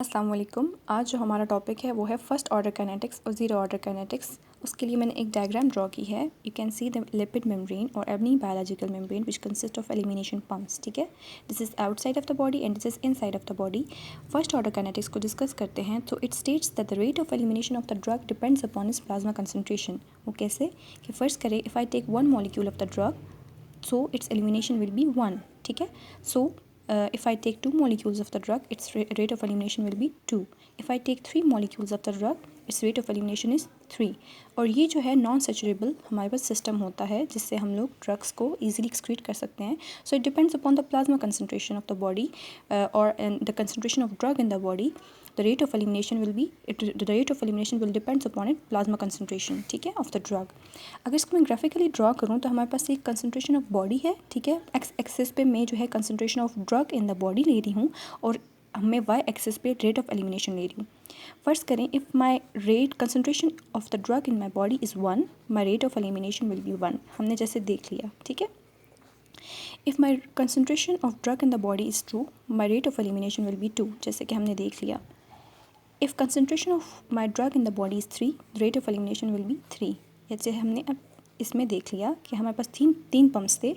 अस्सलाम वालेकुम। आज जो हमारा टॉपिक है वो है फर्स्ट ऑर्डर काइनेटिक्स और ज़ीरो ऑर्डर काइनेटिक्स। उसके लिए मैंने एक डायग्राम ड्रॉ की है। You can see the lipid membrane और any biological membrane which consist of elimination pumps. ठीक है, this is outside of the body and this is inside of the body. First order kinetics को discuss करते हैं तो it states that the rate of elimination of the drug depends upon it's plasma concentration. वो कैसे कि first करें, if I take one molecule of the drug so its elimination will be 1. ठीक है, so if I take 2 molecules of the drug, its rate of elimination will be 2. If I take 3 molecules of the drug, its rate of elimination is 3. और ये जो है non सैचुरेबल हमारे पास system होता है जिससे हम लोग ड्रग्स को ईजिली एक्सक्रीट कर सकते हैं. So it depends upon the plasma concentration of the body और the concentration of drug in the body. The rate of elimination will be the rate of elimination will depends upon it plasma concentration. ठीक है, of the drug. अगर इसको मैं graphically draw करूँ तो हमारे पास एक कंसनट्रेशन ऑफ बॉडी है. ठीक है, एक्स एक्सिस पे मैं जो है concentration of drug in the body ले रही हूँ और मैं वाई एक्सिस पे रेट ऑफ एलिमिनेशन ले रही हूँ. फर्स्ट करें, if my rate concentration of the drug in my body is 1, my rate of elimination will be 1. हमने जैसे देख लिया. ठीक है, if my concentration of drug in the body is 2, my rate of elimination will be 2, जैसे कि हमने देख लिया. If concentration of my drug in the body is 3, the rate of elimination will be 3. जैसे हमने अब इसमें देख लिया कि हमारे पास तीन पम्प्स थे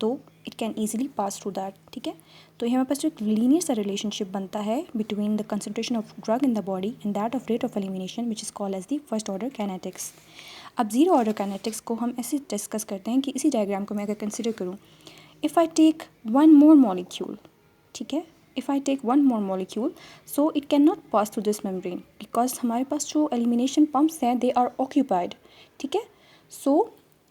तो it can easily pass through that. ठीक है, तो हमारे पास जो एक लीनियर सा रिलेशनशिप बनता है between the concentration of drug in the body and that of rate of elimination which is called as the first order kinetics. अब ज़ीरो ऑर्डर काइनेटिक्स को हम ऐसे डिस्कस करते हैं कि इसी डायग्राम को मैं अगर कंसिडर करूँ, if I take one more molecule. ठीक है, if I take one more molecule, so it cannot pass through this membrane because हमारे पास जो elimination pumps हैं they are occupied. ठीक है, so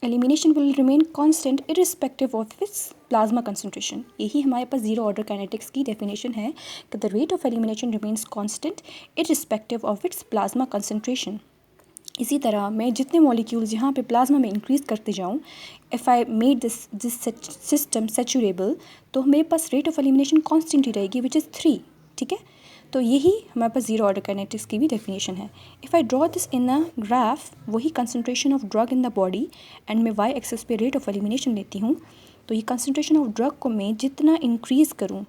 elimination will remain constant irrespective of its plasma concentration. यही हमारे पास zero order kinetics की definition है कि the rate of elimination remains constant irrespective of its plasma concentration. इसी तरह मैं जितने मॉलिक्यूल्स यहाँ पे प्लाज्मा में इंक्रीज़ करते जाऊँ, if I made this system saturable, तो मेरे पास रेट ऑफ एलिमिनेशन कांस्टेंट ही रहेगी विच इज़ 3. ठीक है, तो यही हमारे पास ज़ीरो ऑर्डर काइनेटिक्स की भी डेफिनेशन है. If I draw this in a graph, वही concentration of drug in the body and मैं वाई एक्सेस पे रेट ऑफ एलिमिनेशन लेती हूँ, तो ये कंसनट्रेशन ऑफ ड्रग को मैं जितना इंक्रीज़ करूँ,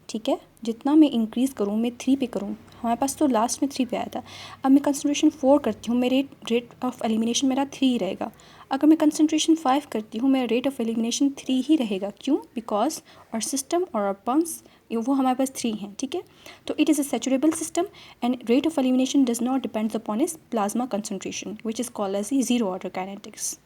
ठीक है, जितना मैं इंक्रीज़ करूँ, मैं 3 पे करूँ, हमारे पास तो लास्ट में 3 पे आया था. अब मैं कंसनट्रेशन 4 करती हूँ, मेरे रेट ऑफ एलिमिनेशन मेरा 3 ही रहेगा. अगर मैं कंसनट्रेशन 5 करती हूँ, मेरा रेट ऑफ एलिमिनेशन 3 ही रहेगा. क्यों? बिकॉज और सिस्टम और our पम्प्स वो हमारे पास 3 हैं. ठीक है, तो it is a saturable system and rate of elimination does not depends upon is plasma concentration which is called as zero order kinetics.